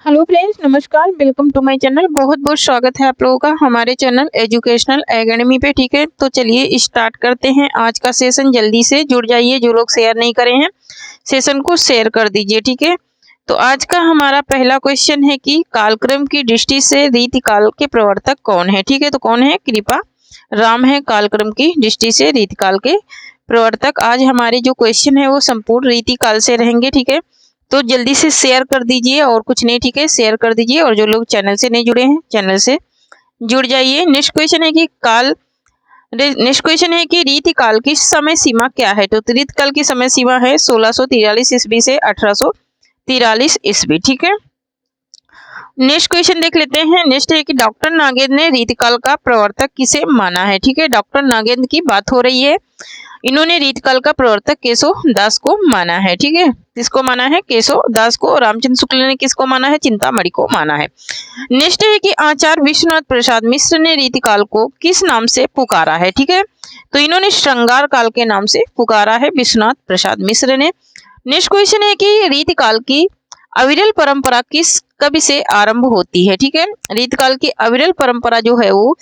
Hello friends, नमस्कार। Welcome to my channel. बहुत बहुत स्वागत है आप लोगों का हमारे चैनल एजुकेशनल एकेडमी पे। ठीक है, तो चलिए स्टार्ट करते हैं आज का सेशन। जल्दी से जुड़ जाइए, जो लोग शेयर नहीं करे हैं सेशन को शेयर कर दीजिए। ठीक है, तो आज का हमारा पहला क्वेश्चन है कि कालक्रम की दृष्टि से रीतिकाल के प्रवर्तक कौन है। ठीक है, तो कौन है? कृपा राम है कालक्रम की दृष्टि से रीतिकाल के प्रवर्तक। आज हमारे जो क्वेश्चन है वो संपूर्ण रीतिकाल से रहेंगे। ठीक है, तो जल्दी से शेयर कर दीजिए और कुछ नहीं। ठीक है, शेयर कर दीजिए और जो लोग चैनल से नहीं जुड़े हैं चैनल से जुड़ जाइए। नेक्स्ट क्वेश्चन है कि रीतिकाल की समय सीमा क्या है। तो रीतिकाल की समय सीमा है 1643 ईस्वी से 1843 ईस्वी। ठीक है, नेक्स्ट क्वेश्चन देख लेते हैं। नेक्स्ट है कि डॉक्टर नागेंद्र ने रीतिकाल का प्रवर्तक किसे माना है। ठीक है, डॉक्टर नागेंद्र की बात हो रही है। इन्होंने रीतिकाल का प्रवर्तक केशव दास को माना है। ठीक है, किसको माना है? केशव दास को। रामचंद्र शुक्ल ने किसको माना है? चिंतामणि को माना है। नेक्स्ट है कि आचार्य विश्वनाथ प्रसाद मिश्र ने रीतिकाल को किस नाम से पुकारा है। ठीक है, तो इन्होंने श्रृंगार काल के नाम से पुकारा है विश्वनाथ प्रसाद मिश्र ने। नेक्स्ट क्वेश्चन है कि रीतिकाल की अविरल परंपरा किस कवि से आरंभ होती है। ठीक है, रीतिकाल की अविरल परंपरा जो है वो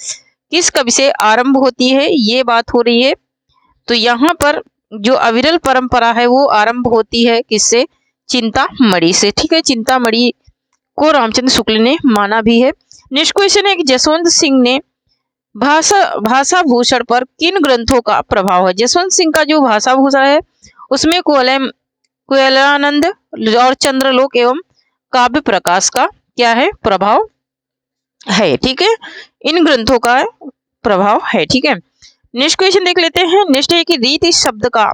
किस कवि से आरंभ होती है, ये बात हो रही है। तो यहाँ पर जो अविरल परंपरा है वो आरंभ होती है किससे? चिंतामणि से। ठीक है, चिंतामणि को रामचंद्र शुक्ल ने माना भी है। नेक्स्ट क्वेश्चन है कि जसवंत सिंह ने भाषा भूषण पर किन ग्रंथों का प्रभाव है। जसवंत सिंह का जो भाषा भूषण है उसमें कुवलयानंद और चंद्रलोक एवं काव्य प्रकाश का क्या है? प्रभाव है। ठीक है, इन ग्रंथों का प्रभाव है। ठीक है, नेक्स्ट क्वेश्चन देख लेते हैं। नेक्स्ट है कि रीति शब्द का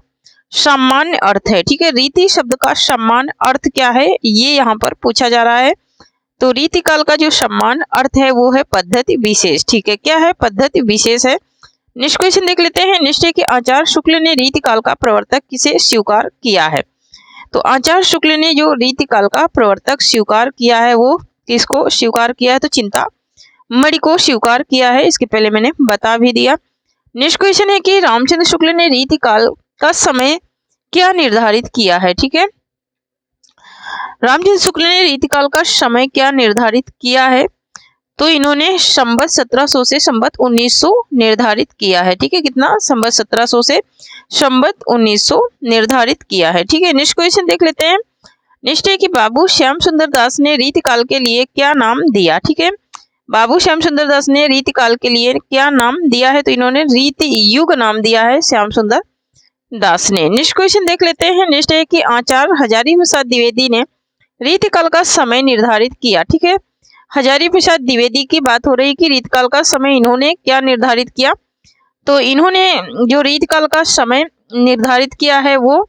सामान्य अर्थ है। ठीक है, रीति शब्द का सामान्य अर्थ क्या है, ये यहाँ पर पूछा जा रहा है। तो रीतिकाल का जो सामान्य अर्थ है वो है पद्धति विशेष। ठीक है, क्या है? पद्धति विशेष है। नेक्स्ट क्वेश्चन देख लेते हैं। नेक्स्ट है कि आचार्य शुक्ल ने रीतिकाल का प्रवर्तक किसे स्वीकार किया है। तो आचार्य शुक्ल ने जो रीतिकाल का प्रवर्तक स्वीकार किया है वो किसको स्वीकार किया है? तो चिंतामणि को स्वीकार किया है। इसके पहले मैंने बता भी दिया। नेक्स्ट क्वेश्चन है कि रामचंद्र शुक्ल ने रीतिकाल का समय क्या निर्धारित किया है। ठीक है, रामचंद्र शुक्ल ने रीतिकाल का समय क्या निर्धारित किया है। तो इन्होंने संवत 1700 से संवत 1900 निर्धारित किया है। ठीक है, कितना? संवत 1700 से संवत 1900 निर्धारित किया है। ठीक है, नेक्स्ट क्वेश्चन देख लेते हैं। नेक्स्ट है कि बाबू श्याम सुंदर दास ने रीतिकाल के लिए क्या नाम दिया। ठीक है, बाबू श्याम सुंदर दास ने रीतिकाल के लिए क्या नाम दिया है। तो इन्होंने रीति युग नाम दिया है श्याम सुंदर दास ने। नेक्स्ट क्वेश्चन देख लेते हैं। नेक्स्ट है कि आचार्य हजारी प्रसाद द्विवेदी ने रीतिकाल का समय निर्धारित किया। ठीक है, हजारी प्रसाद द्विवेदी की बात हो रही कि रीतिकाल का समय इन्होंने क्या निर्धारित किया। तो इन्होंने जो रीतिकाल का समय निर्धारित किया है वो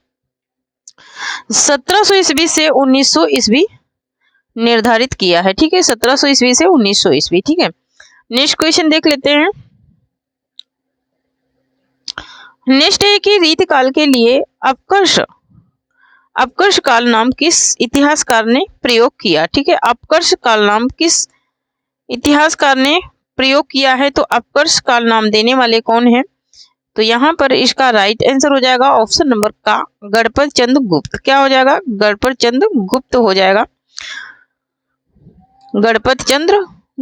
1700 ईस्वी से 1900 ईस्वी निर्धारित किया है। ठीक है, 1700 ईस्वी से 1900 ईस्वी। ठीक है, नेक्स्ट क्वेश्चन देख लेते हैं। नेक्स्ट है कि रीतिकाल के लिए अपकर्ष काल नाम किस इतिहासकार ने प्रयोग किया। ठीक है, अपकर्ष काल नाम किस इतिहासकार ने प्रयोग किया है। तो अपकर्ष काल नाम देने वाले कौन है? तो यहाँ पर इसका राइट आंसर हो जाएगा ऑप्शन नंबर का गणपत चंद्र गुप्त। क्या हो जाएगा? गणपत चंद्र गुप्त हो जाएगा, गणपत चंद्र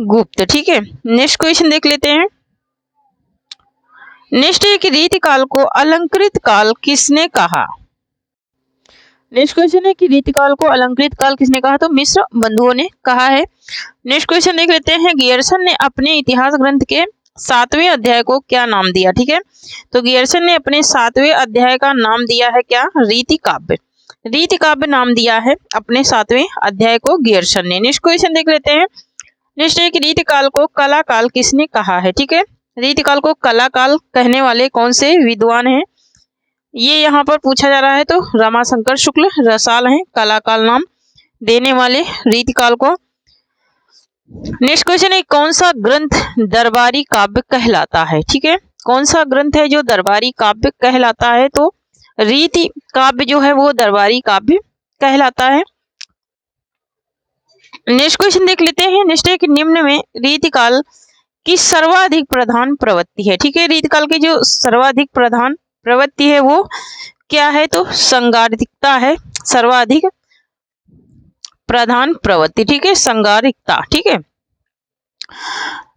गुप्त। ठीक है, नेक्स्ट क्वेश्चन देख लेते हैं। नेक्स्ट है कि रीतिकाल को अलंकृत काल किसने कहा। नेक्स्ट क्वेश्चन है कि रीतिकाल को अलंकृत काल किसने कहा। तो मिश्र बंधुओं ने कहा है। नेक्स्ट क्वेश्चन देख लेते हैं। गियर्सन ने अपने इतिहास ग्रंथ के 7वें अध्याय को क्या नाम दिया। ठीक है, तो गियर्सन ने अपने 7वें अध्याय का नाम दिया है क्या? रीति काव्य। रीति काव्य नाम दिया है अपने 7वें अध्याय को गियर्सन ने। नेक्स्ट क्वेश्चन देख लेते हैं। नेक्स्ट है कि रीतिकाल को कला काल किसने कहा है। ठीक है, रीतिकाल को कला काल कहने वाले कौन से विद्वान हैं, ये यहाँ पर पूछा जा रहा है। तो रमाशंकर शुक्ल रसाल हैं कला काल नाम देने वाले रीतिकाल को। नेक्स्ट क्वेश्चन है कौन सा ग्रंथ दरबारी काव्य कहलाता है। ठीक है, कौन सा ग्रंथ है जो दरबारी काव्य कहलाता है। तो रीति काव्य जो है वो दरबारी काव्य कहलाता है। नेक्स्ट क्वेश्चन देख लेते हैं। नेक्स्ट है कि निम्न में रीतिकाल की सर्वाधिक प्रधान प्रवृत्ति है। ठीक है, रीतिकाल की जो सर्वाधिक प्रधान प्रवृत्ति है वो क्या है। तो संगादिकता है सर्वाधिक प्रधान प्रवृत्ति, ठीक है, संगारिकता, ठीक है।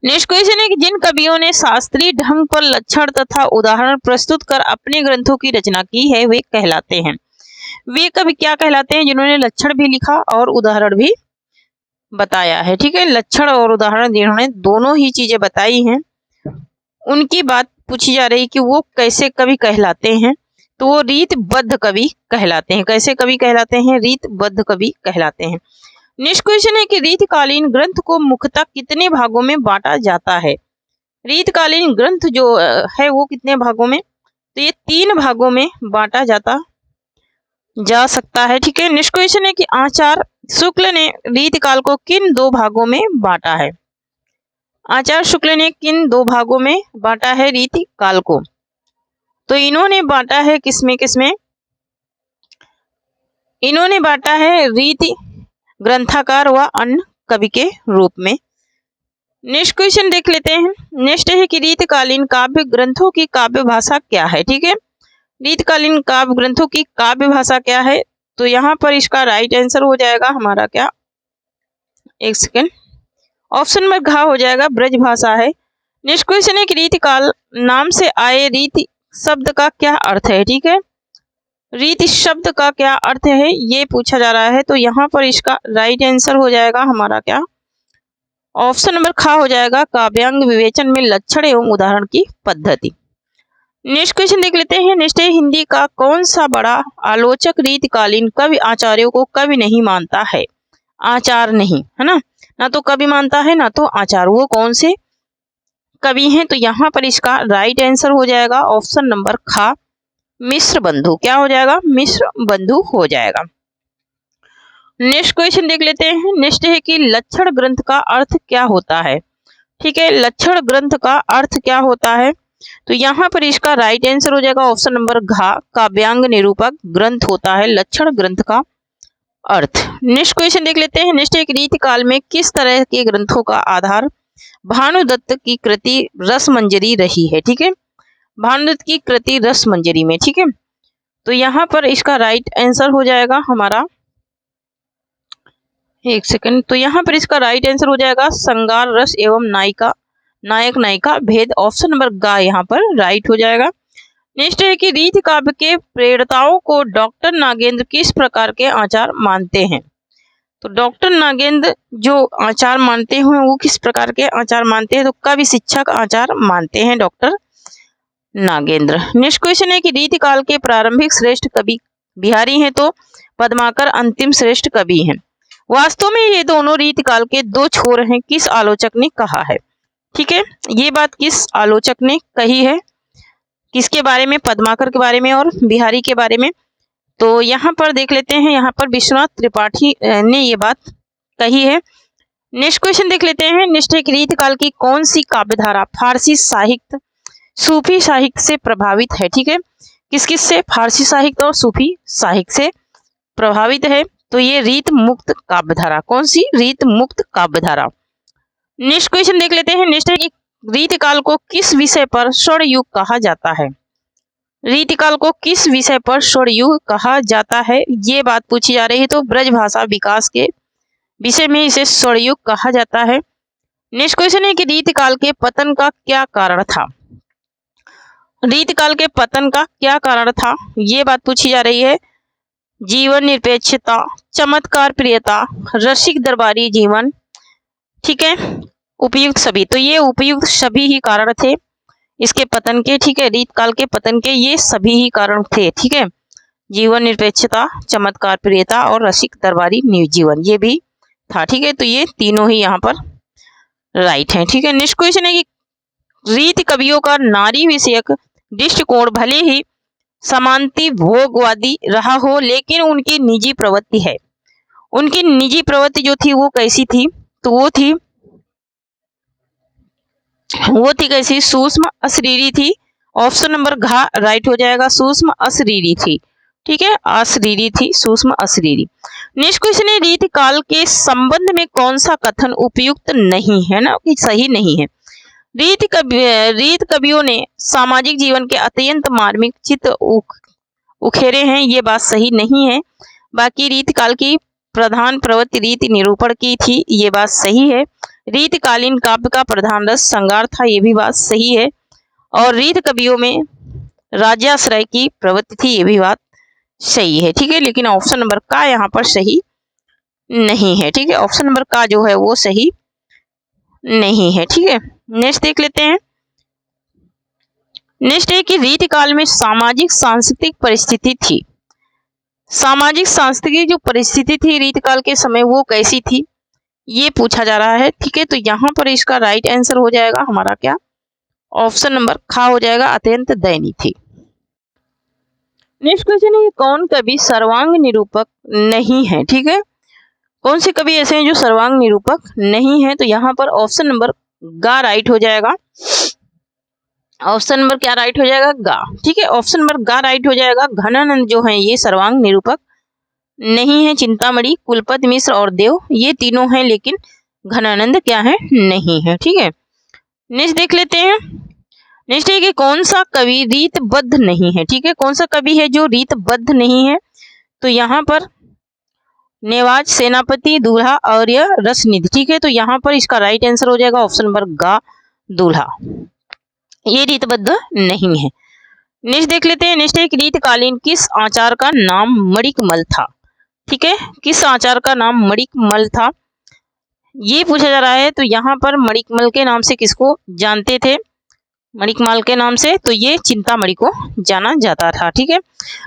नेक्स्ट क्वेश्चन है कि जिन कवियों ने शास्त्रीय ढंग पर लक्षण तथा उदाहरण प्रस्तुत कर अपने ग्रंथों की रचना की है वे कहलाते हैं। वे कवि क्या कहलाते हैं? जिन्होंने लक्षण भी लिखा और उदाहरण भी बताया है, ठीक है। लक्षण और उदाहरण जिन्होंने दोनों ही चीजें बताई हैं, उनकी बात पूछी जा रही कि वो कैसे कवि कहलाते हैं। तो वो रीतबद्ध कवि कहलाते हैं। कैसे कवि कहलाते हैं? रीतबद्ध कवि कहलाते हैं। नेक्स्ट क्वेश्चन है कि रीतकालीन ग्रंथ को मुख्यतः कितने भागों में बांटा जाता है? रीतकालीन ग्रंथ जो है वो कितने भागों में? तो ये 3 भागों में बांटा जा सकता है, ठीक है। नेक्स्ट क्वेश्चन है कि आचार्य शुक्ल ने रीतकाल को किन 2 भागों में बांटा है? आचार्य शुक्ल ने किन 2 भागों में बांटा है रीतिकाल को? तो इन्होंने बांटा है किसमें? इन्होंने बांटा है रीति ग्रंथाकार व अन्य कवि के रूप में। नेक्स्ट क्वेश्चन देख लेते हैं। नेक्स्ट है कि रीतकालीन काव्य ग्रंथों की काव्य भाषा क्या है, ठीक है। रीतकालीन काव्य ग्रंथों की काव्य भाषा क्या है? तो यहाँ पर इसका राइट आंसर हो जाएगा हमारा क्या, एक सेकेंड, ऑप्शन नंबर घ हो जाएगा, ब्रज भाषा है। नेक्स्ट क्वेश्चन है कि रीतिकाल नाम से आए रीति शब्द का क्या अर्थ है, ठीक है। रीति शब्द का क्या अर्थ है ये पूछा जा रहा है। तो यहाँ पर इसका राइट आंसर हो जाएगा हमारा क्या, ऑप्शन नंबर ख हो जाएगा, काव्यांग विवेचन में लक्षण एवं उदाहरण की पद्धति। नेक्स्ट क्वेश्चन देख लेते हैं। नेक्स्ट है हिंदी का कौन सा बड़ा आलोचक रीतिकालीन कवि आचार्यों को कवि नहीं मानता है? आचार नहीं, है ना तो कवि मानता है ना तो आचार। वो कौन से कवि हैं? तो यहाँ पर इसका राइट आंसर हो जाएगा ऑप्शन नंबर ख, मिश्र बंधु। क्या हो जाएगा? मिश्र बंधु हो जाएगा। नेक्स्ट क्वेश्चन देख लेते हैं। नेक्स्ट है कि लक्षण ग्रंथ का अर्थ क्या होता है, ठीक है। लक्षण ग्रंथ का अर्थ क्या होता है? तो यहाँ पर इसका राइट आंसर हो जाएगा ऑप्शन नंबर घ, काव्यांग निरूपक ग्रंथ होता है लक्षण ग्रंथ का अर्थ। नेक्स्ट क्वेश्चन देख लेते हैं। नेक्स्ट एक रीतिकाल में किस तरह के ग्रंथों का आधार भानुदत्त की कृति रसमंजरी रही है, ठीक है। भानुदत्त की कृति रसमंजरी में, ठीक है। तो यहाँ पर इसका राइट आंसर हो जाएगा हमारा, एक सेकंड, तो यहाँ पर इसका राइट आंसर हो जाएगा श्रृंगार रस एवं नायक नायिका भेद। ऑप्शन नंबर ग यहाँ पर राइट हो जाएगा। नेक्स्ट है कि रीति काव्य के प्रेरताओं को डॉक्टर नागेंद्र किस प्रकार के आचार मानते हैं? तो डॉक्टर नागेंद्र जो आचार मानते हैं वो किस प्रकार के आचार मानते हैं? तो कवि शिक्षक आचार मानते हैं डॉक्टर नागेंद्र। नेक्स्ट क्वेश्चन है कि रीतिकाल के प्रारंभिक श्रेष्ठ कवि बिहारी हैं तो पद्माकर अंतिम श्रेष्ठ कवि हैं। वास्तव में ये दोनों रीतिकाल के 2 छोर हैं, किस आलोचक ने कहा है, ठीक है। ये बात किस आलोचक ने कही है, किसके बारे में? पद्माकर के बारे में और बिहारी के बारे में। तो यहाँ पर देख लेते हैं, यहाँ पर विश्वनाथ त्रिपाठी ने ये बात कही है। नेक्स्ट क्वेश्चन देख लेते हैं। नेक्स्ट है कि रीतिकाल की कौन सी काव्यधारा फारसी साहित्य सूफी साहित्य से प्रभावित है, ठीक है। किस किस से? फारसी साहित्य और सूफी साहित्य से प्रभावित है। तो ये रीत मुक्त काव्यधारा। कौन सी? रीत मुक्त काव्यधारा। नेक्स्ट क्वेश्चन देख लेते हैं। नेक्स्ट है कि रीतिकाल को किस विषय पर स्वर्ण युग कहा जाता है? रीतिकाल को किस विषय पर स्वर्ण युग कहा जाता है ये बात पूछी जा रही है। तो ब्रज भाषा विकास के विषय में इसे स्वर्ण युग कहा जाता है। नेक्स्ट क्वेश्चन है कि रीतिकाल के पतन का क्या कारण था? रीतिकाल के पतन का क्या कारण था ये बात पूछी जा रही है। जीवन निरपेक्षता, चमत्कार प्रियता, रसिक दरबारी जीवन, ठीक है, उपयुक्त सभी। तो ये उपयुक्त सभी ही कारण थे इसके पतन के, ठीक है। रीतकाल के पतन के ये सभी ही कारण थे, ठीक है। जीवन निरपेक्षता, चमत्कार प्रियता और रसिक दरबारी जीवन ये भी था, ठीक है। तो ये तीनों ही यहाँ पर राइट हैं, ठीक है। नेक्स्ट क्वेश्चन है कि रीति कवियों का नारी विषयक दृष्टिकोण भले ही समांति भोगवादी रहा हो लेकिन उनकी निजी प्रवृत्ति है। उनकी निजी प्रवृत्ति जो थी वो कैसी थी? तो वो थी कैसी? सूक्ष्म अशरीरी थी। ऑप्शन नंबर घ राइट हो जाएगा, सूक्ष्म अशरीरी थी, ठीक है। अशरीरी थी, सूक्ष्म अशरीरी। नेक्स्ट क्वेश्चन है रीतिकाल के संबंध में कौन सा कथन उपयुक्त नहीं है, ना कि सही नहीं है? रीत कवियों ने सामाजिक जीवन के अत्यंत मार्मिक चित्र उखेरे हैं, ये बात सही नहीं है। बाकी रीतकाल की प्रधान प्रवृत्ति रीति निरूपण की थी, ये बात सही है। रीतकालीन काव्य का प्रधान रस श्रृंगार था, ये भी बात सही है। और रीत कवियों में राज्याश्रय की प्रवृत्ति थी, ये भी बात सही है। ठीक है, लेकिन ऑप्शन नंबर का यहाँ पर सही नहीं है। ठीक है, ऑप्शन नंबर का जो है वो सही नहीं है। ठीक है, नेक्स्ट देख लेते हैं। नेक्स्ट है कि रीतिकाल में सामाजिक सांस्कृतिक परिस्थिति थी। सामाजिक सांस्कृतिक जो परिस्थिति थी रीतिकाल के समय वो कैसी थी, ये पूछा जा रहा है। ठीक है, तो यहाँ पर इसका राइट आंसर हो जाएगा हमारा क्या, ऑप्शन नंबर खा हो जाएगा, अत्यंत दयनीय थी। नेक्स्ट क्वेश्चन है, कौन कवि सर्वांग निरूपक नहीं है। ठीक है, कौन से कवि ऐसे हैं जो सर्वांग निरूपक नहीं है, तो यहाँ पर ऑप्शन नंबर गा राइट हो जाएगा। ऑप्शन नंबर क्या राइट हो जाएगा, गा। ठीक है, ऑप्शन नंबर गा राइट हो जाएगा। घनानंद जो है ये सर्वांग निरूपक नहीं है। चिंतामणि, कुलपति मिश्र और देव ये तीनों हैं, लेकिन घनानंद क्या है, नहीं है। ठीक है, नेक्स्ट देख लेते हैं। नेक्स्ट है कि कौन सा कवि रीतबद्ध नहीं है। ठीक है, कौन सा कवि है जो रीतबद्ध नहीं है, तो यहाँ पर नेवाज, सेनापति, दूल्हा और यह रसनिधि। ठीक है, तो यहाँ पर इसका राइट आंसर हो जाएगा ऑप्शन नंबर गा, दूल्हा, ये रीतबद्ध नहीं है। नेक्स्ट देख लेते हैं। नेक्स्ट है कि रीतकालीन किस आचार का नाम मणिकमल था। ठीक है, किस आचार का नाम मणिकमल था, ये पूछा जा रहा है। तो यहाँ पर मणिकमल के नाम से किसको जानते थे, मणिकमल के नाम से तो ये चिंतामणि को जाना जाता था। ठीक है,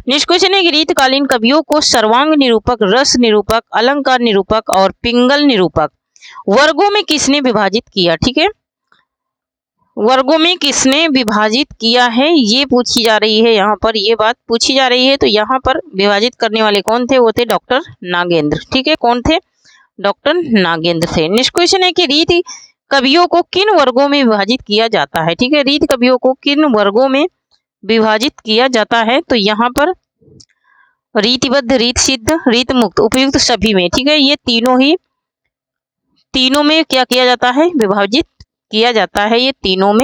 नेक्स्ट क्वेश्चन है कि रीतकालीन कवियों को सर्वांग निरूपक, रस निरूपक, अलंकार निरूपक और पिंगल निरूपक वर्गों में किसने विभाजित किया। ठीक है, वर्गों में किसने विभाजित किया है, ये पूछी जा रही है। यहाँ पर ये बात पूछी जा रही है, तो यहाँ पर विभाजित करने वाले कौन थे, वो थे डॉक्टर नागेंद्र। ठीक है, कौन थे, डॉक्टर नागेंद्र थे। नेक्स्ट क्वेश्चन है कि रीति कवियों को किन वर्गों में विभाजित किया जाता है। ठीक है, रीत कवियों को किन वर्गों में विभाजित किया जाता है, तो यहाँ पर रीतिबद्ध, रीत सिद्ध, रीत मुक्त, उपयुक्त सभी में। ठीक है, ये तीनों में क्या किया जाता है, विभाजित किया जाता है। ये तीनों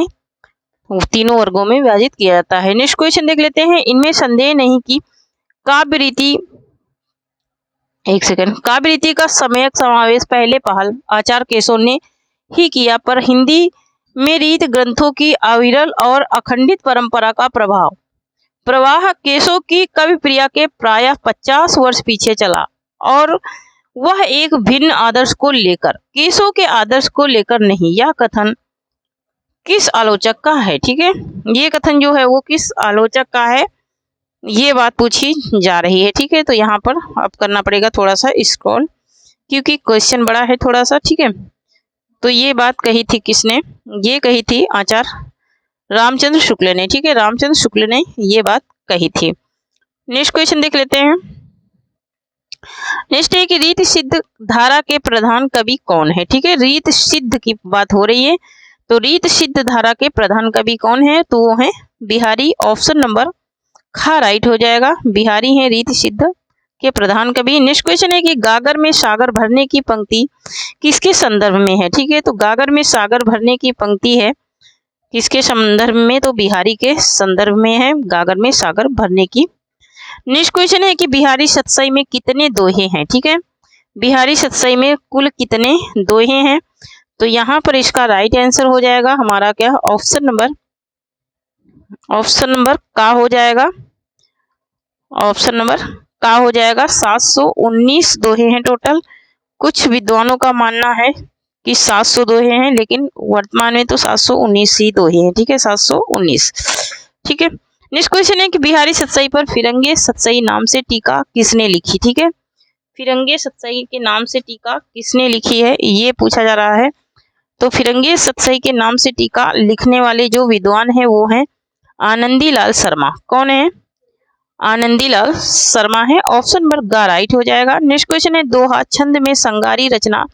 वर्गों में विभाजित किया जाता है। नेक्स्ट क्वेश्चन देख लेते हैं। इनमें संदेह नहीं कि काव्य रीति, एक सेकंड, काव्य रीति का सम्यक समावेश पहले पहल आचार्य केशव ने ही किया, पर हिंदी में रीत ग्रंथों की अविरल और अखंडित परंपरा का प्रवाह केशव की कवि प्रिया के प्रायः 50 वर्ष पीछे चला, और वह एक भिन्न आदर्श को लेकर, केशव के आदर्श को लेकर नहीं। यह कथन किस आलोचक का है। ठीक है, ये कथन जो है वो किस आलोचक का है, ये बात पूछी जा रही है। ठीक है, तो यहाँ पर अब करना पड़ेगा थोड़ा सा स्क्रॉल, क्योंकि क्वेश्चन बड़ा है थोड़ा सा। ठीक है, तो ये बात कही थी किसने, ये कही थी आचार्य रामचंद्र शुक्ल ने। ठीक है, रामचंद्र शुक्ल ने ये बात कही थी। नेक्स्ट क्वेश्चन देख लेते हैं। नेक्स्ट है कि रीत सिद्ध धारा के प्रधान कवि कौन है। ठीक है, रीत सिद्ध की बात हो रही है, तो रीत सिद्ध धारा के प्रधान कवि कौन है, तो वो है बिहारी। ऑप्शन नंबर खा राइट हो जाएगा, बिहारी है रीत सिद्ध के प्रधान कवि। नेक्स्ट क्वेश्चन है कि गागर में सागर भरने की पंक्ति किसके संदर्भ में है। ठीक है, तो गागर में सागर भरने की पंक्ति है किसके संदर्भ में, तो बिहारी के संदर्भ में है गागर में सागर भरने की। नेक्स्ट क्वेश्चन है कि बिहारी सतसई में कितने दोहे हैं। ठीक है, बिहारी सतसई में कुल कितने दोहे हैं, तो यहाँ पर इसका राइट आंसर हो जाएगा हमारा क्या, ऑप्शन नंबर का हो जाएगा, ऑप्शन नंबर का हो जाएगा। 719 दोहे हैं टोटल। कुछ विद्वानों का मानना है कि 700 दोहे हैं, लेकिन वर्तमान में तो 719 ही दोहे हैं। ठीक है, 719। ठीक है, नेक्स्ट क्वेश्चन है कि बिहारी सतसई पर फिरंगे सतसई नाम से टीका किसने लिखी। ठीक है, फिरंगे सतसई के नाम से टीका किसने लिखी है, ये पूछा जा रहा है। तो फिरंगे सतसई के नाम से टीका लिखने वाले जो विद्वान हैं वो हैं आनंदीलाल शर्मा। कौन है, आनंदीलाल शर्मा है। ऑप्शन नंबर गा राइट हो जाएगा। नेक्स्ट क्वेश्चन है दोहा छंद में संगारी रचना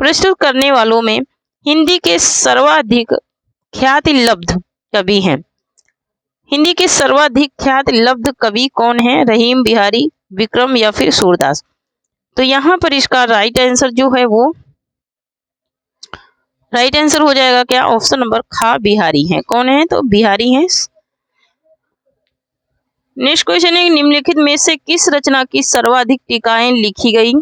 प्रस्तुत करने वालों में हिंदी के सर्वाधिक ख्याति लब्ध कवि हैं। हिंदी के सर्वाधिक ख्याति लब्ध कवि कौन है, रहीम, बिहारी, विक्रम या फिर सूरदास। तो यहाँ पर इसका राइट आंसर जो है वो राइट आंसर हो जाएगा क्या, ऑप्शन नंबर खा, बिहारी है। कौन है, तो बिहारी है। नेक्स्ट क्वेश्चन है निम्नलिखित में से किस रचना की सर्वाधिक टीकाएं लिखी गई।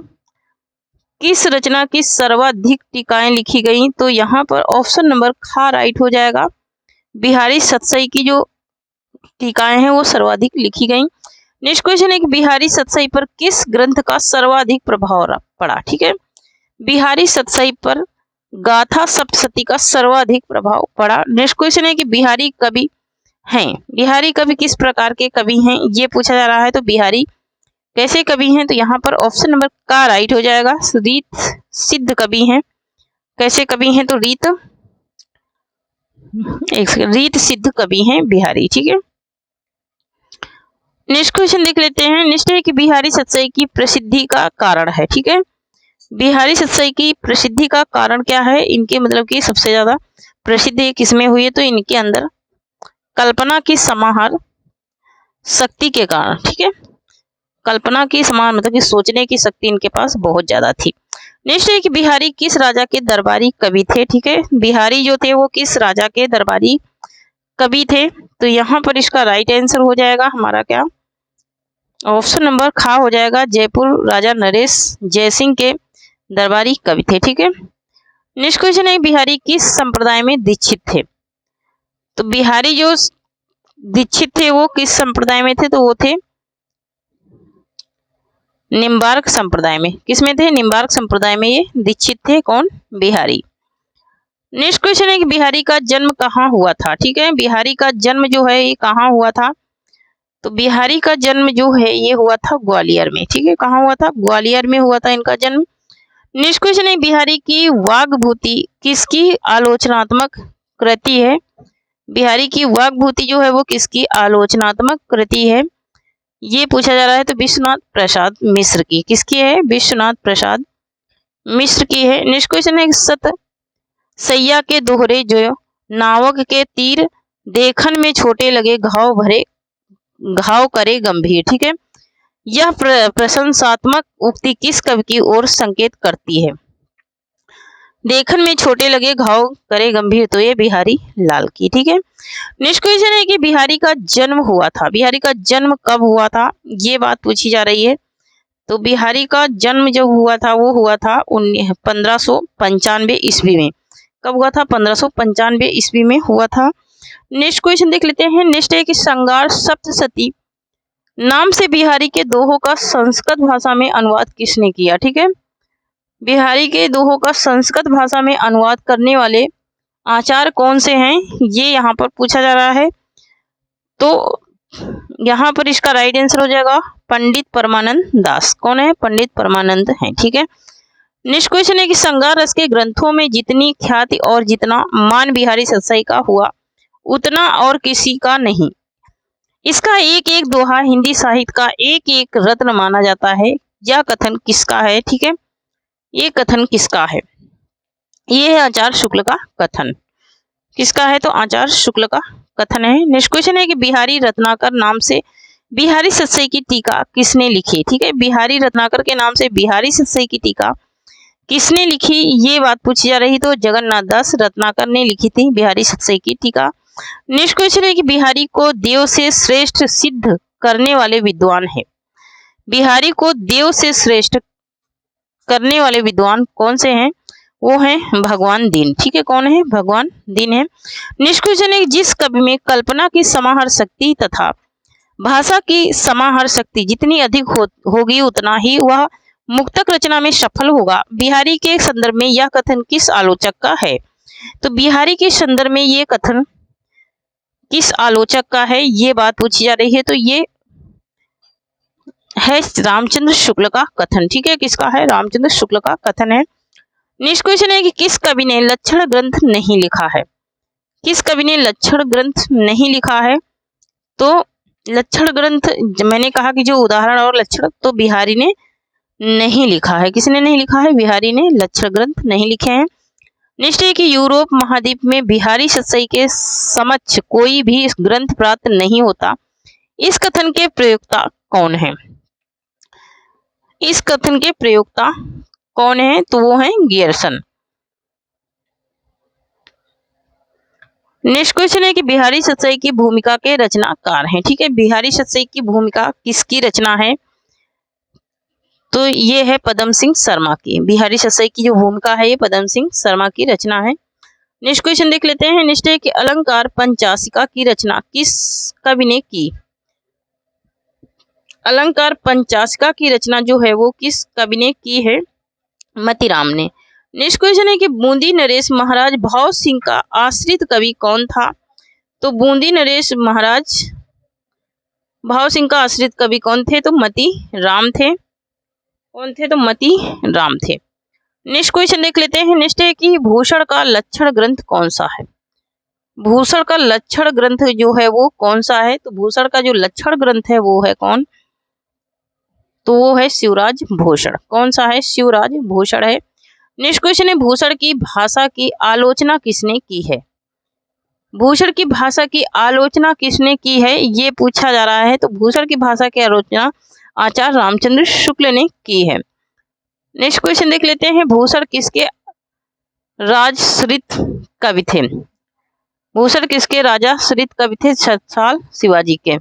किस रचना की सर्वाधिक टीकाएं लिखी गई? तो यहाँ पर ऑप्शन नंबर ख राइट हो जाएगा। बिहारी सतसई की जो टीकाएं हैं वो सर्वाधिक लिखी गई। नेक्स्ट क्वेश्चन है कि बिहारी सतसई पर किस ग्रंथ का सर्वाधिक प्रभाव पड़ा? ठीक है, बिहारी सतसई पर गाथा सप्तशती का सर्वाधिक प्रभाव पड़ा। नेक्स्ट क्वेश्चन है कि बिहारी कवि हैं, बिहारी कवि किस प्रकार के कवि हैं ये पूछा जा रहा है। तो बिहारी कैसे कवि हैं? तो यहाँ पर ऑप्शन नंबर का राइट हो जाएगा। रीत सिद्ध कवि हैं। कैसे कवि हैं? तो रीत सिद्ध कवि हैं बिहारी। ठीक है, नेक्स्ट क्वेश्चन देख लेते हैं। नेक्स्ट है कि बिहारी सतसई की प्रसिद्धि का कारण है। ठीक है, बिहारी सतसई की प्रसिद्धि का कारण क्या है? इनके मतलब कि सबसे ज्यादा प्रसिद्धि किसमें हुई है? तो इनके अंदर कल्पना की समाहार शक्ति के कारण। ठीक है, कल्पना की समाहार मतलब कि सोचने की शक्ति इनके पास बहुत ज्यादा थी। नेक्स्ट है कि बिहारी किस राजा के दरबारी कवि थे? ठीक है, बिहारी जो थे वो किस राजा के दरबारी कवि थे? तो यहाँ पर इसका राइट आंसर हो जाएगा हमारा क्या? ऑप्शन नंबर खा हो जाएगा। जयपुर राजा नरेश जयसिंह के दरबारी कवि थे। ठीक है, नेक्स्ट क्वेश्चन है बिहारी किस संप्रदाय में दीक्षित थे? तो बिहारी जो दीक्षित थे वो किस संप्रदाय में थे? तो वो थे निम्बार्क संप्रदाय में। किसमें थे? निम्बार्क संप्रदाय में ये दीक्षित थे। कौन? बिहारी। नेक्स्ट क्वेश्चन है कि बिहारी का जन्म कहाँ हुआ था? ठीक है, बिहारी का जन्म जो है ये कहाँ हुआ था? तो बिहारी का जन्म जो है ये हुआ था ग्वालियर में। ठीक है, कहाँ हुआ था? ग्वालियर में हुआ था इनका जन्म। नेक्स्ट क्वेश्चन है बिहारी की वाग्भूति किसकी आलोचनात्मक कृति है? बिहारी की वाग्भूति जो है वो किसकी आलोचनात्मक कृति है ये पूछा जा रहा है। तो विश्वनाथ प्रसाद मिश्र की। किसकी है? विश्वनाथ प्रसाद मिश्र की है। नेक्स्ट क्वेश्चन है सत सैया के दोहरे जो नावक के तीर देखन में छोटे लगे घाव करे गंभीर। ठीक है, यह प्रशंसात्मक उक्ति किस कवि की ओर संकेत करती है? देखन में छोटे लगे घाव करे गंभीर, तो ये बिहारी लाल की। ठीक है, नेक्स्ट क्वेश्चन है कि बिहारी का जन्म हुआ था, बिहारी का जन्म कब हुआ था ये बात पूछी जा रही है। तो बिहारी का जन्म जब हुआ था वो हुआ था 1595 ईस्वी में। कब हुआ था? 1595 ईस्वी में हुआ था। नेक्स्ट क्वेश्चन देख लेते हैं। नेक्स्ट है कि श्रृंगार सप्तशती नाम से बिहारी के दोहों का संस्कृत भाषा में अनुवाद किसने किया? ठीक है, बिहारी के दोहों का संस्कृत भाषा में अनुवाद करने वाले आचार्य कौन से हैं ये यहाँ पर पूछा जा रहा है। तो यहाँ पर इसका राइट आंसर हो जाएगा पंडित परमानंद दास। कौन है? पंडित परमानंद हैं। ठीक है, नेक्स्ट क्वेश्चन है कि श्रृंगार रस के ग्रंथों में जितनी ख्याति और जितना मान बिहारी सतसई का हुआ उतना और किसी का नहीं। इसका एक एक दोहा हिंदी साहित्य का एक एक रत्न माना जाता है। यह कथन किसका है? ठीक है, ये कथन किसका है? ये है आचार्य शुक्ल का कथन। किसका है? तो आचार्य शुक्ल का कथन है। नेक्स्ट क्वेश्चन है कि बिहारी रत्नाकर नाम से बिहारी सतसई की टीका किसने लिखी? ठीक है, बिहारी रत्नाकर के नाम से बिहारी सतसई की टीका किसने लिखी ये बात पूछी जा रही। तो जगन्नाथ दास रत्नाकर ने लिखी थी बिहारी सतसई की टीका। नेक्स्ट क्वेश्चन है कि बिहारी को देव से श्रेष्ठ सिद्ध करने वाले विद्वान है। बिहारी को देव से श्रेष्ठ करने वाले विद्वान कौन से हैं? वो हैं भगवान दीन। ठीक है, कौन है? भगवान दीन है। नेक्स्ट क्वेश्चन है जिस कवि में कल्पना की समाहार शक्ति तथा भाषा की समाहार शक्ति जितनी अधिक होगी उतना ही वह मुक्तक रचना में सफल होगा। बिहारी के संदर्भ में यह कथन किस आलोचक का है? तो बिहारी के संदर्भ में ये कथन किस आलोचक का है ये बात पूछी जा रही है। तो ये है रामचंद्र शुक्ल का कथन। ठीक है, किसका है? रामचंद्र शुक्ल का कथन है। नेक्स्ट क्वेश्चन है कि किस कवि ने लक्षण ग्रंथ नहीं लिखा है? किस कवि ने लक्षण ग्रंथ नहीं लिखा है? तो लक्षण ग्रंथ मैंने कहा कि जो उदाहरण और लक्षण तो बिहारी ने नहीं लिखा है। किसने नहीं लिखा है? बिहारी ने लक्षण ग्रंथ नहीं लिखे हैं। नेक्स्ट है कि यूरोप महाद्वीप में बिहारी सतसई के समक्ष कोई भी ग्रंथ प्राप्त नहीं होता। इस कथन के प्रयोक्ता कौन है? इस कथन के प्रयोक्ता कौन है? तो वो है गियर्सन। नेक्स्ट क्वेश्चन है कि बिहारी सतसई की भूमिका के रचनाकार हैं। ठीक है, बिहारी सतसई की भूमिका किसकी रचना है? तो ये है पदम सिंह शर्मा की। बिहारी ससाई की जो भूमिका है ये पदम सिंह शर्मा की रचना है। नेक्स्ट क्वेश्चन देख लेते हैं। निष्ठे की अलंकार पंचाशिका की रचना किस कवि ने की? अलंकार पंचाशिका की रचना जो है वो किस कवि ने की है? मतीराम ने। नेक्स्ट क्वेश्चन है कि बूंदी नरेश महाराज भाव सिंह का आश्रित कवि कौन था? तो बूंदी नरेश महाराज भाव सिंह का आश्रित कवि कौन थे? तो मती राम थे। कौन थे? तो मती राम थे। नेक्स्ट क्वेश्चन देख लेते हैं। नेक्स्ट है कि भूषण का लक्षण ग्रंथ कौन सा है? भूषण का लक्षण ग्रंथ जो है वो कौन सा है? तो भूषण का जो लक्षण ग्रंथ है वो है कौन? तो वो है शिवराज भूषण। कौन सा है? शिवराज भूषण है। नेक्स्ट क्वेश्चन है भूषण की भाषा की आलोचना किसने की है? भूषण की भाषा की आलोचना किसने की है ये पूछा जा रहा है। तो भूषण की भाषा की आलोचना आचार्य रामचंद्र शुक्ल ने की है। नेक्स्ट क्वेश्चन देख लेते हैं। भूषण किसके राजश्रित कवि थे? भूषण किसके राजाश्रित कवि थे? छत्रसाल शिवाजी के।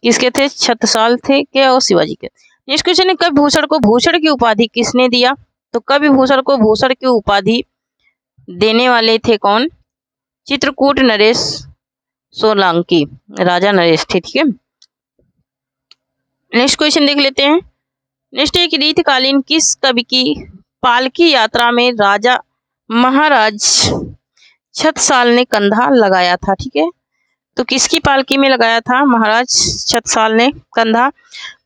किसके थे? छत्रसाल थे क्या और शिवाजी के। नेक्स्ट क्वेश्चन है कवि भूषण को भूषण की उपाधि किसने दिया? तो कवि भूषण को भूषण की उपाधि देने वाले थे कौन? चित्रकूट नरेश सोलंकी, राजा नरेश थे। ठीक है। नेक्स्ट क्वेश्चन देख लेते हैं। नेक्स्ट है कि रीतिकालीन किस कवि की पालकी यात्रा में राजा महाराज छत्रसाल ने कंधा लगाया था? ठीक है। तो किसकी पालकी में लगाया था महाराज छत्रसाल ने कंधा?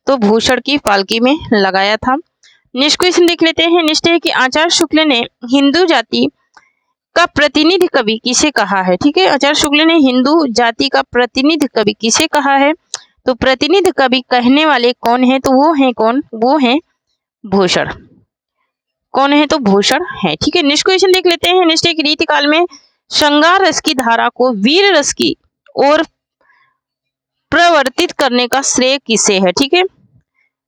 तो भूषण की पालकी में लगाया था। नेक्स्ट क्वेश्चन देख लेते हैं। नेक्स्ट है कि आचार्य शुक्ल ने हिंदू जाति का प्रतिनिधि कवि किसे कहा है? ठीक है। आचार्य शुक्ल ने हिंदू जाति का प्रतिनिधि कवि किसे कहा है? तो प्रतिनिधि कवि कहने वाले कौन है? तो वो है कौन? वो है भूषण। कौन है? तो भूषण है। ठीक है। नेक्स्ट क्वेश्चन देख लेते हैं। नेक्स्ट है कि रीतिकाल में श्रृंगार रस की धारा को वीर रस की ओर प्रवर्तित करने का श्रेय किसे है? ठीक है।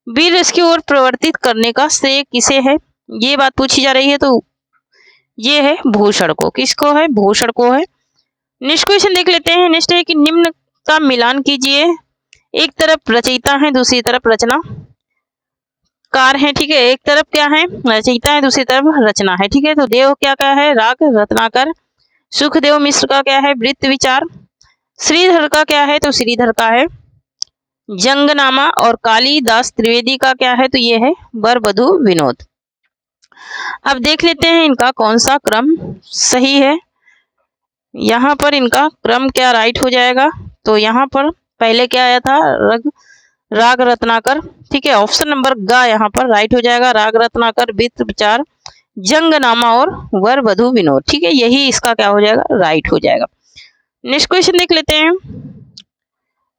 वीर रस की ओर प्रवर्तित करने का श्रेय किसे है ये बात पूछी जा रही है। तो ये है भूषण को। किसको है? भूषण को है। नेक्स्ट क्वेश्चन देख लेते हैं। नेक्स्ट है कि निम्न का मिलान कीजिए। एक तरफ रचयिता है दूसरी तरफ रचना कार है। ठीक है। एक तरफ क्या है? रचयिता है दूसरी तरफ रचना है। ठीक है। तो देव क्या क्या है? राग रत्नाकर। सुखदेव मिश्र का क्या है? वृत्त विचार। श्रीधर का क्या है? तो श्रीधर का है जंगनामा। और कालिदास त्रिवेदी का क्या है? तो ये है वर वधु विनोद। अब देख लेते हैं इनका कौन सा क्रम सही है। यहाँ पर इनका क्रम क्या राइट हो जाएगा? तो यहाँ पर पहले क्या आया था? राग रत्नाकर। ठीक है। ऑप्शन नंबर ग यहाँ पर राइट हो जाएगा। राग रत्नाकर, वृत्त विचार, जंगनामा और वर वधु विनोद। ठीक है। यही इसका क्या हो जाएगा? राइट हो जाएगा। नेक्स्ट क्वेश्चन देख लेते हैं।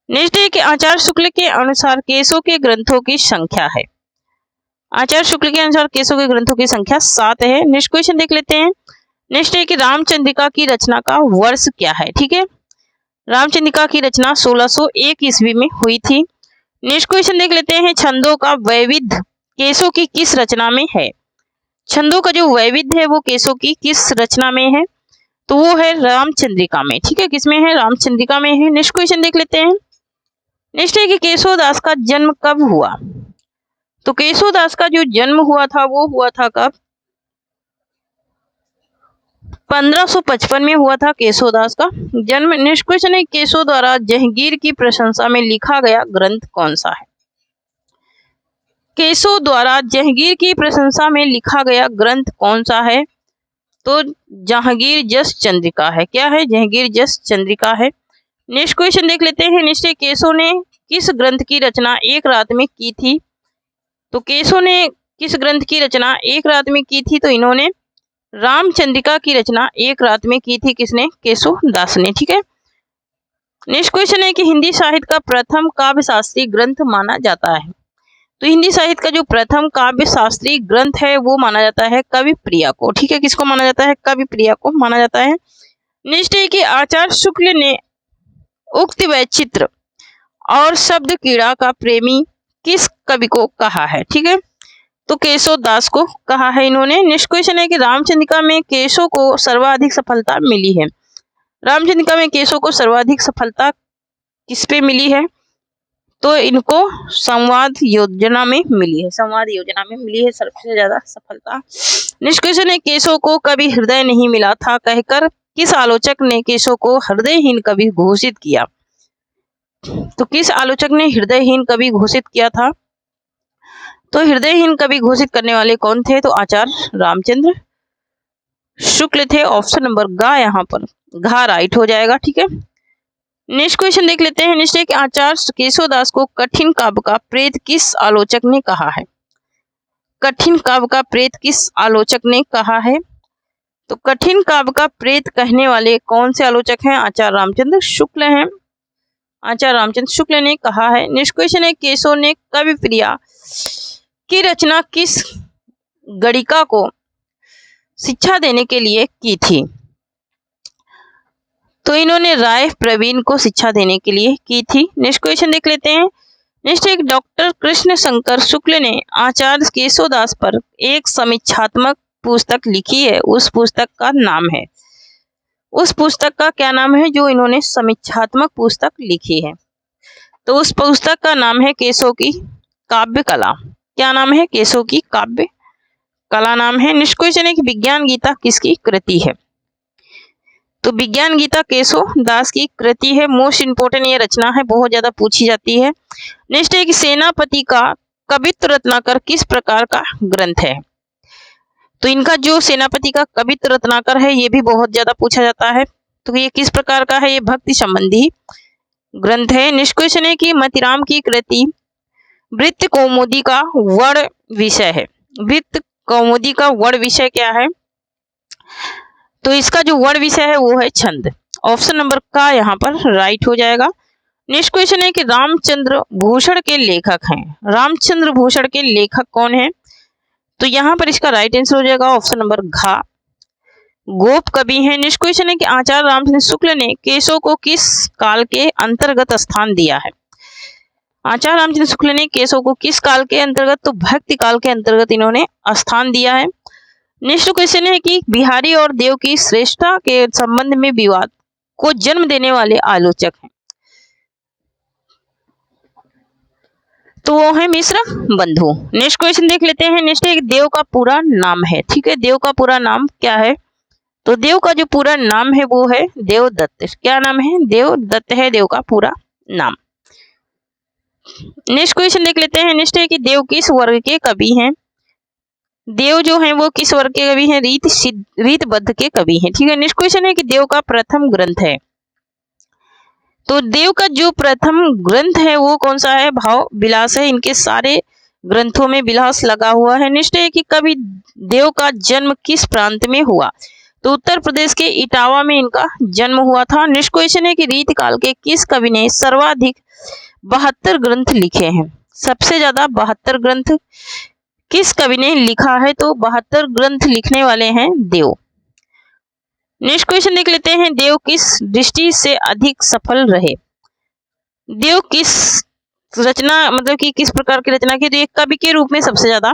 नेक्स्ट है कि आचार्य शुक्ल के अनुसार केसों के ग्रंथों की संख्या है। आचार्य शुक्ल के अनुसार केसों के ग्रंथों की संख्या 7 है। नेक्स्ट क्वेश्चन देख लेते हैं। नेक्स्ट है कि रामचंद्रिका की रचना का वर्ष क्या है? ठीक है। रामचंद्रिका की रचना 1601 ईस्वी में हुई थी। नेक्स्ट क्वेश्चन देख लेते हैं। छंदों का वैविध्य केसों की किस रचना में है? छंदों का जो वैविध्य है वो केसों की किस रचना में है? तो वो है रामचंद्रिका में। ठीक है। किसमें है? रामचंद्रिका में है। नेक्स्ट क्वेश्चन देख लेते हैं। नेक्स्ट है कि केशवदास का जन्म कब हुआ? तो केशवदास का जो जन्म हुआ था वो हुआ था कब? 1555 में हुआ था केशवदास का जन्म। नेक्स्ट क्वेश्चन है केशव द्वारा जहांगीर की प्रशंसा में लिखा गया ग्रंथ कौन सा है? केशव द्वारा जहांगीर की प्रशंसा में लिखा गया ग्रंथ कौन सा है? तो जहांगीर जस चंद्रिका है। क्या है? जहांगीर जस चंद्रिका है। नेक्स्ट क्वेश्चन देख लेते हैं। नेक्स्ट केशव ने किस ग्रंथ की रचना एक रात में की थी? तो केशव ने किस ग्रंथ की रचना एक रात में की थी? तो इन्होंने रामचंद्रिका की रचना एक रात में की थी। किसने? केशवदास ने। ठीक है। नेक्स्ट क्वेश्चन है कि हिंदी साहित्य का प्रथम काव्य शास्त्रीय ग्रंथ माना जाता है। तो हिंदी साहित्य का जो प्रथम काव्य शास्त्रीय ग्रंथ है वो माना जाता है कवि प्रिया को। ठीक है। किसको माना जाता है? कवि प्रिया को माना जाता है। नेक्स्ट है कि आचार्य शुक्ल ने उक्त वैचित्र और शब्द कीड़ा का प्रेमी किस कवि को कहा है? ठीक है। तो केशवदास को कहा है इन्होंने। नेक्स्ट क्वेश्चन है कि रामचंद्रिका में केशव को सर्वाधिक सफलता मिली है। रामचंद्रिका में केशव को सर्वाधिक सफलता किस पे मिली है? तो इनको संवाद योजना में मिली है, संवाद योजना में मिली है सबसे ज्यादा सफलता। नेक्स्ट क्वेश्चन है, केशव को कभी हृदय नहीं मिला था कहकर किस आलोचक ने केशव को हृदयहीन कवि घोषित किया? तो किस आलोचक ने हृदयहीन कवि घोषित किया था? तो हृदयहीन कवि घोषित करने वाले कौन थे? तो आचार्य रामचंद्र शुक्ल थे। ऑप्शन नंबर ग यहाँ पर घा राइट हो जाएगा। ठीक है, नेक्स्ट क्वेश्चन देख लेते हैं। नेक्स्ट है कि आचार्य केशवदास को कठिन काव्य का प्रेत किस आलोचक ने कहा है? कठिन काव्य का प्रेत किस आलोचक ने कहा है? तो कठिन काव्य का प्रेत कहने वाले कौन से आलोचक हैं? आचार्य रामचंद्र शुक्ल हैं। आचार्य रामचंद्र शुक्ल ने कहा है। नेक्स्ट क्वेश्चन है, केशव ने कवि प्रिया की रचना किस गणिका को शिक्षा देने के लिए की थी? तो इन्होंने राय प्रवीण को शिक्षा देने के लिए की थी। नेक्स्ट क्वेश्चन देख लेते हैं। नेक्स्ट एक डॉक्टर कृष्ण शंकर शुक्ल ने आचार्य केशवदास पर एक समीक्षात्मक पुस्तक लिखी है, उस पुस्तक का नाम है, उस पुस्तक का क्या नाम है जो इन्होंने समीक्षात्मक पुस्तक लिखी है? तो उस पुस्तक का नाम है केशव की काव्य कला। क्या नाम है? केशव की काव्य कला नाम है। नेक्स्ट क्वेश्चन है कि विज्ञान गीता किसकी कृति है? तो विज्ञान गीता केशव दास की कृति है। मोस्ट इंपोर्टेंट ये रचना है, बहुत ज्यादा पूछी जाती है। नेक्स्ट है कि सेनापति का कवित्व रत्नाकर किस प्रकार का ग्रंथ है? तो इनका जो सेनापति का कवित्व रत्नाकर है ये भी बहुत ज्यादा पूछा जाता है। तो ये किस प्रकार का है? ये भक्ति संबंधी ग्रंथ है। नेक्स्ट क्वेश्चन है कि मतिराम की कृति वृत्त कौमुदी का वर्ण विषय है। वृत्त कौमुदी का वर्ण विषय क्या है? तो इसका जो वर्ण विषय है वो है छंद। ऑप्शन नंबर का यहाँ पर राइट हो जाएगा। नेक्स्ट क्वेश्चन है कि रामचंद्र भूषण के लेखक हैं। रामचंद्र भूषण के लेखक कौन है? तो यहाँ पर इसका राइट आंसर हो जाएगा ऑप्शन नंबर घ गोप कवि हैं। नेक्स्ट क्वेश्चन है कि आचार्य रामचंद्र शुक्ल ने केशव को किस काल के अंतर्गत स्थान दिया है? आचार्य रामचंद्र शुक्ल ने केशव को किस काल के अंतर्गत? तो भक्ति काल के अंतर्गत इन्होंने स्थान दिया है। नेक्स्ट क्वेश्चन है कि बिहारी और देव की श्रेष्ठता के संबंध में विवाद को जन्म देने वाले आलोचक हैं। तो वो है मिश्र बंधु। नेक्स्ट क्वेश्चन देख लेते हैं। नेक्स्ट है देव का पूरा नाम है। ठीक है, देव का पूरा नाम क्या है? तो देव का जो पूरा नाम है वो है देवदत्त। क्या नाम है? देवदत्त है देव का पूरा नाम। नेक्स्ट क्वेश्चन देख लेते हैं। नेक्स्ट है कि देव किस वर्ग के कवि हैं? देव जो है वो किस वर्ग के कवि हैं? रीतबद्ध के कवि हैं। ठीक है, नेक्स्ट क्वेश्चन है कि देव का प्रथम ग्रंथ है। तो देव का जो प्रथम ग्रंथ है वो कौन सा है? भाव विलास है। इनके सारे ग्रंथों में विलास लगा हुआ है। नेक्स्ट है कि कवि देव का जन्म किस प्रांत में हुआ? तो उत्तर प्रदेश के इटावा में इनका जन्म हुआ था। नेक्स्ट क्वेश्चन है कि रीतकाल के किस कवि ने सर्वाधिक 72 ग्रंथ लिखे हैं? सबसे ज्यादा 72 ग्रंथ किस कवि ने लिखा है? तो 72 ग्रंथ लिखने वाले हैं देव। नेक्स्ट क्वेश्चन देख लेते हैं। देव किस दृष्टि से अधिक सफल रहे? देव किस रचना मतलब कि किस प्रकार की रचना की? तो एक कवि के रूप में सबसे ज्यादा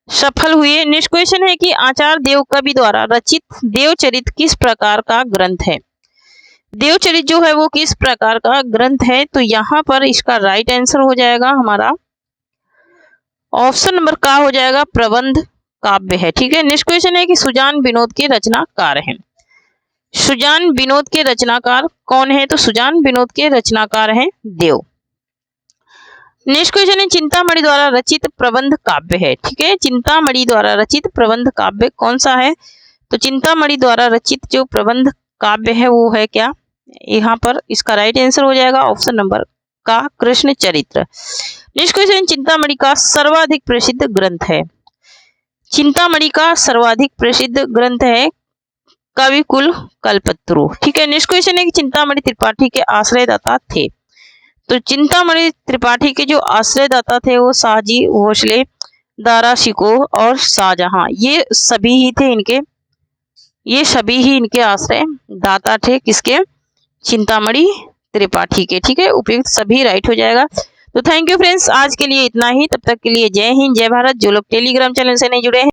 सफल हुए। नेक्स्ट क्वेश्चन है कि आचार्य देव कवि द्वारा रचित देवचरित किस प्रकार का ग्रंथ है? देवचरित जो है वो किस प्रकार का ग्रंथ है? तो यहाँ पर इसका राइट आंसर हो जाएगा हमारा ऑप्शन नंबर का हो जाएगा प्रबंध काव्य है। ठीक है, नेक्स्ट क्वेश्चन है कि सुजान विनोद के रचनाकार हैं। सुजान विनोद के रचनाकार कौन है? तो सुजान विनोद के रचनाकार हैं देव। नेक्स्ट क्वेश्चन है चिंतामणि द्वारा रचित प्रबंध काव्य है। ठीक है, चिंतामणि द्वारा रचित प्रबंध काव्य कौन सा है? तो चिंतामणि द्वारा रचित जो प्रबंध काव्य है वो है क्या? यहाँ पर इसका राइट आंसर हो जाएगा ऑप्शन नंबर का कृष्ण चरित्र। नेक्स्ट क्वेश्चन चिंतामणि का सर्वाधिक प्रसिद्ध ग्रंथ है। चिंतामणि का सर्वाधिक प्रसिद्ध ग्रंथ है कविकुल कल्पत्रु। ठीक है, नेक्स्ट क्वेश्चन है कि चिंतामणि त्रिपाठी के आश्रयदाता थे। तो चिंतामणि त्रिपाठी के जो आश्रयदाता थे वो शाहजी भोसले, दारा शिकोह और शाहजहां, ये सभी ही इनके आश्रय दाता थे। किसके? चिंतामणि त्रिपाठी के। ठीक है, उपयुक्त सभी राइट हो जाएगा। तो थैंक यू फ्रेंड्स, आज के लिए इतना ही। तब तक के लिए जय हिंद जय भारत। जो लोग टेलीग्राम चैनल से नहीं जुड़े हैं